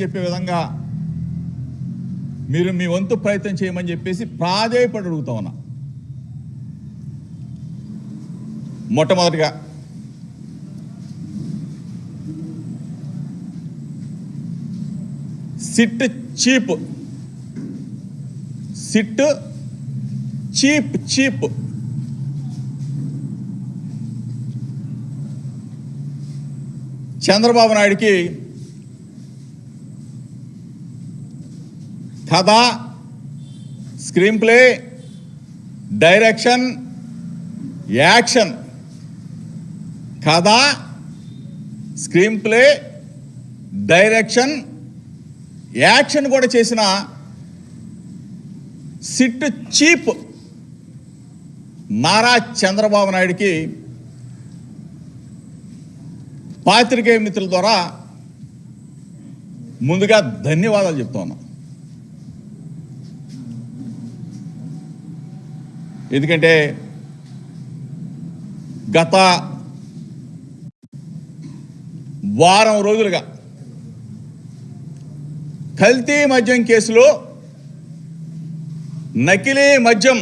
చెప్పే విధంగా మీరు మీ వంతు ప్రయత్నం చేయమని చెప్పేసి ప్రాధేయపడి అడుగుతా ఉన్నా. మొట్టమొదటిగా సిట్ చీప్ చంద్రబాబు నాయుడికి కథ, స్క్రీన్ ప్లే, డైరెక్షన్, యాక్షన్, కథ, స్క్రీన్ ప్లే, డైరెక్షన్, యాక్షన్ కూడా చేసిన సిట్ చీప్ నారా చంద్రబాబు నాయుడికి పాత్రికేయ మిత్రుల ద్వారా ముందుగా ధన్యవాదాలు చెప్తా ఉన్నా. ఎందుకంటే గత వారం రోజులుగా కల్తీ మద్యం కేసులో, నకిలీ మద్యం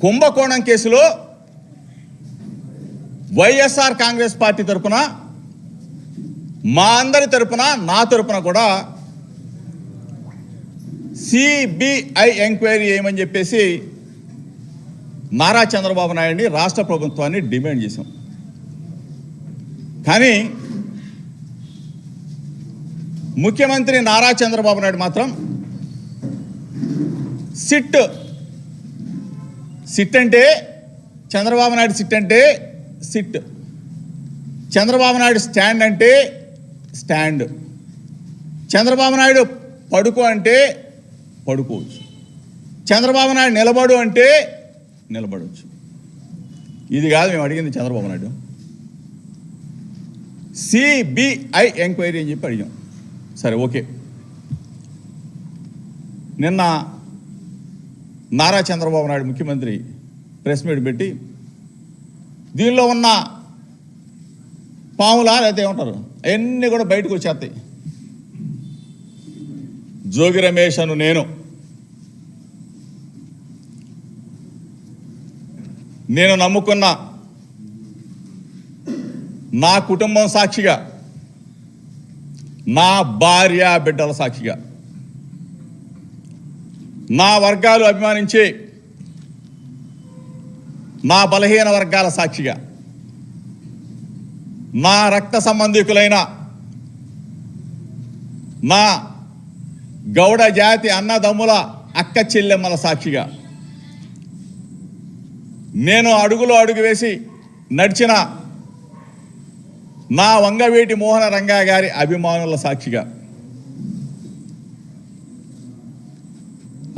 కుంభకోణం కేసులో వైఎస్ఆర్ కాంగ్రెస్ పార్టీ తరఫున, మా అందరి తరఫున, నా తరఫున కూడా సిబిఐ ఎంక్వైరీ చేయమని చెప్పేసి నారా చంద్రబాబు నాయుడిని, రాష్ట్ర ప్రభుత్వాన్ని డిమాండ్ చేశాం. కానీ ముఖ్యమంత్రి నారా చంద్రబాబు నాయుడు మాత్రం సిట్ అంటే చంద్రబాబు నాయుడు సిట్, చంద్రబాబు నాయుడు స్టాండ్ అంటే స్టాండ్, చంద్రబాబు నాయుడు పడుకో అంటే పడుకోవచ్చు, చంద్రబాబు నాయుడు నిలబడు అంటే నిలబడవచ్చు. ఇది కాదు మేము అడిగింది. చంద్రబాబు నాయుడు సిబిఐ ఎంక్వైరీ అని చెప్పి అడిగాం. సరే, ఓకే. నిన్న నారా చంద్రబాబు నాయుడు ముఖ్యమంత్రి ప్రెస్ మీట్ పెట్టి దీనిలో ఉన్న పాములా లేకపోతే ఏమంటారు అవన్నీ కూడా బయటకు వచ్చేస్తాయి. జోగి రమేష్ అను నేను నమ్ముకున్న నా కుటుంబం సాక్షిగా, నా భార్య బిడ్డల సాక్షిగా, నా వర్గాలు అభిమానించి నా బలహీన వర్గాల సాక్షిగా, నా రక్త సంబంధికులైన నా గౌడ జాతి అన్నదమ్ముల అక్క చెల్లెమ్మల సాక్షిగా, నేను అడుగులో అడుగు వేసి నడిచిన నా వంగవీటి మోహన రంగా గారి అభిమానుల సాక్షిగా,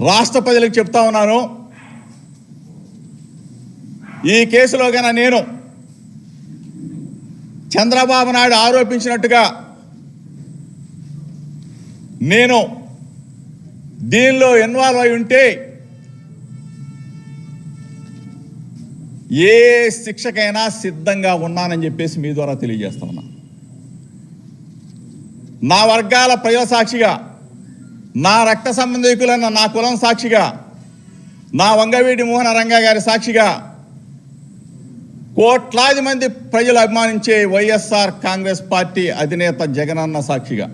రాష్ట్ర ప్రజలకు చెప్తా ఉన్నాను, ఈ కేసులో కన్నా నేను చంద్రబాబు నాయుడు ఆరోపించినట్టుగా నేను దీనిలో ఇన్వాల్వ్ అయి ఉంటే ఏ శిక్షకైనా సిద్ధంగా ఉన్నానని చెప్పేసి మీ ద్వారా తెలియజేస్తా ఉన్నా. నా వర్గాల ప్రజల సాక్షిగా, నా రక్త సంబంధికులన్న నా కులం సాక్షిగా, నా వంగవీటి మోహన రంగా గారి సాక్షిగా, కోట్లాది మంది ప్రజలు అభిమానించే వైఎస్ఆర్ కాంగ్రెస్ పార్టీ అధినేత జగనన్న సాక్షిగా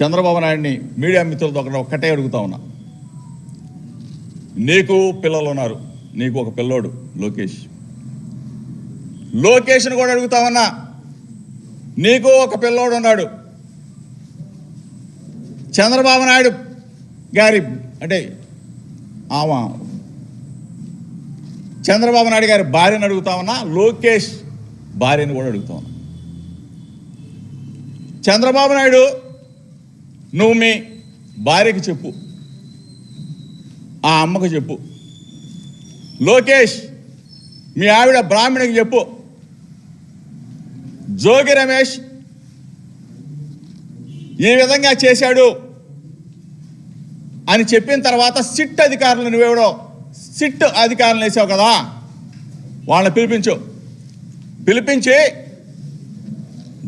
చంద్రబాబు నాయుడిని మీడియా మిత్రులతో ఒక్కటే అడుగుతా ఉన్నా. నీకు పిల్లలు ఉన్నారు, నీకు ఒక పిల్లోడు లోకేష్ను కూడా అడుగుతా ఉన్నా. నీకు ఒక పిల్లోడు ఉన్నాడు. చంద్రబాబు నాయుడు గారి అంటే చంద్రబాబు నాయుడు గారి భార్యను అడుగుతా ఉన్నా, లోకేష్ భార్యను కూడా అడుగుతా ఉన్నా. చంద్రబాబు నాయుడు, నువ్వు మీ భార్యకి చెప్పు, ఆ అమ్మకు చెప్పు. లోకేష్, మీ ఆవిడ బ్రాహ్మణికి చెప్పు. జోగి రమేష్ ఈ విధంగా చేశాడు అని చెప్పిన తర్వాత సిట్ అధికారులు నువ్వెవడో సిట్ అధికారులు వేసావు కదా, వాళ్ళని పిలిపించి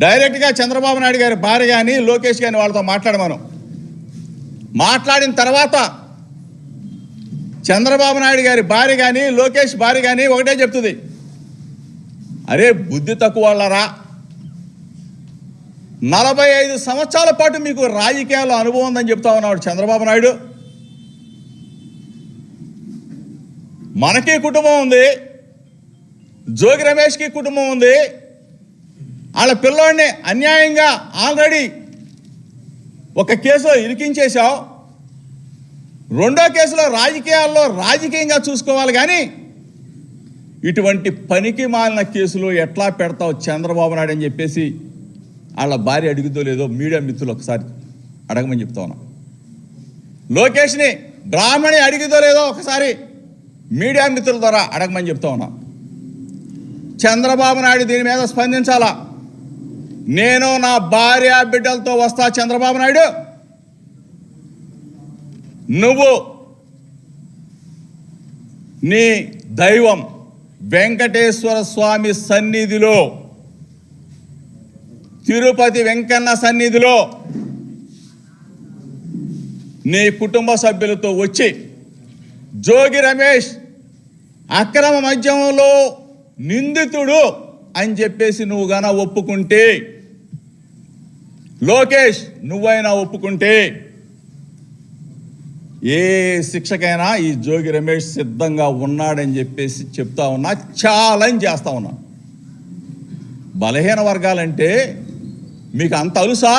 డైరెక్ట్గా చంద్రబాబు నాయుడు గారి భార్య కానీ లోకేష్ కానీ వాళ్ళతో మాట్లాడమను. మాట్లాడిన తర్వాత చంద్రబాబు నాయుడు గారి భార్య కానీ లోకేష్ భార్య కానీ ఒకటే చెప్తుంది, అరే బుద్ధి తక్కువ వాళ్ళరా, 45 సంవత్సరాల పాటు మీకు రాజకీయాల్లో అనుభవం ఉందని చెప్తా ఉన్నాడు చంద్రబాబు నాయుడు. మనకి కుటుంబం ఉంది, జోగి రమేష్కి కుటుంబం ఉంది. వాళ్ళ పిల్లోడిని అన్యాయంగా ఆల్రెడీ ఒక కేసులో ఇరికించేశావు, రెండో కేసులో రాజకీయంగా చూసుకోవాలి. కానీ ఇటువంటి పనికి మాలిన కేసులు ఎట్లా పెడతావు చంద్రబాబు నాయుడు అని చెప్పేసి వాళ్ళ భార్య అడుగుదో లేదో మీడియా మిత్రులు ఒకసారి అడగమని చెప్తా ఉన్నా. లోకేష్ని బ్రాహ్మణి అడిగిదో లేదో ఒకసారి మీడియా మిత్రుల ద్వారా అడగమని చెప్తా ఉన్నా. చంద్రబాబు నాయుడు దీని మీద స్పందించాలా. నేను నా భార్య బిడ్డలతో వస్తా చంద్రబాబు నాయుడు, నువ్వు నీ దైవం వెంకటేశ్వర స్వామి సన్నిధిలో, తిరుపతి వెంకన్న సన్నిధిలో నీ కుటుంబ సభ్యులతో వచ్చి జోగి రమేష్ అక్రమ మద్యంలో నిందితుడు అని చెప్పేసి నువ్వు గాన ఒప్పుకుంటే, లోకేష్ నువ్వైనా ఒప్పుకుంటే ఏ శిక్షకైనా ఈ జోగి రమేష్ సిద్ధంగా ఉన్నాడని చెప్పేసి చెప్తా ఉన్నా, ఛాలెంజ్ చేస్తా ఉన్నా. బలహీన వర్గాలంటే మీకు అంత అలుసా?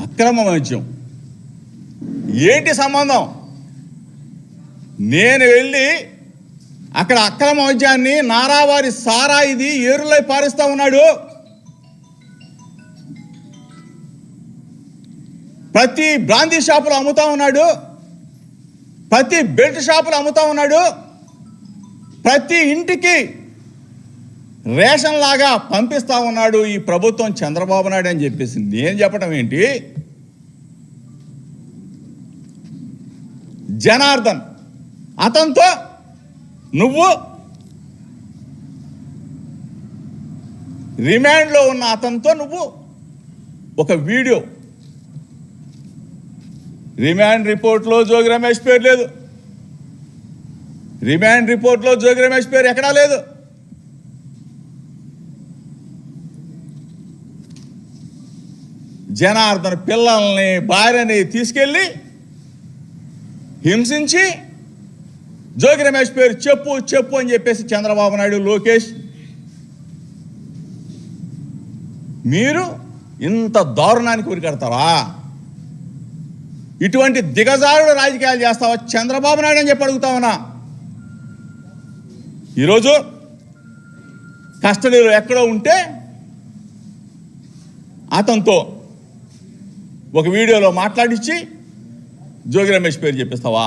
అక్రమ మద్యం ఏంటి సంబంధం? నేను వెళ్ళి అక్కడ అక్రమ మద్యాన్ని నారావారి సారా ఇది ఏరులై పారిస్తా ఉన్నాడు. ప్రతి బ్రాందీ షాపులో అమ్ముతా ఉన్నాడు, ప్రతి బెల్ట్ షాపులో అమ్ముతా ఉన్నాడు, ప్రతి ఇంటికి రేషన్ లాగా పంపిస్తా ఉన్నాడు ఈ ప్రభుత్వం చంద్రబాబు నాయుడు అని చెప్పేసి నేను చెప్పడం ఏంటి? జనార్దన్ అతనితో నువ్వు, రిమాండ్లో ఉన్న అతనితో నువ్వు ఒక వీడియో, రిమాండ్ రిపోర్ట్లో జోగి రమేష్ పేరు లేదు, రిమాండ్ రిపోర్ట్లో జోగి రమేష్ పేరు ఎక్కడా లేదు. జనార్దన్ పిల్లల్ని భార్యని తీసుకెళ్ళి హింసించి జోగి రమేష్ పేరు చెప్పు అని చెప్పేసి చంద్రబాబు నాయుడు, లోకేష్ మీరు ఇంత దారుణానికి ఉరికడతావా? ఇటువంటి దిగజారుడు రాజకీయాలు చేస్తావా చంద్రబాబు నాయుడు అని చెప్పి అడుగుతా ఉన్నా. ఈరోజు కస్టడీలో ఎక్కడో ఉంటే అతనితో ఒక వీడియోలో మాట్లాడించి జోగి రమేష్ పేరు చెప్పిస్తావా?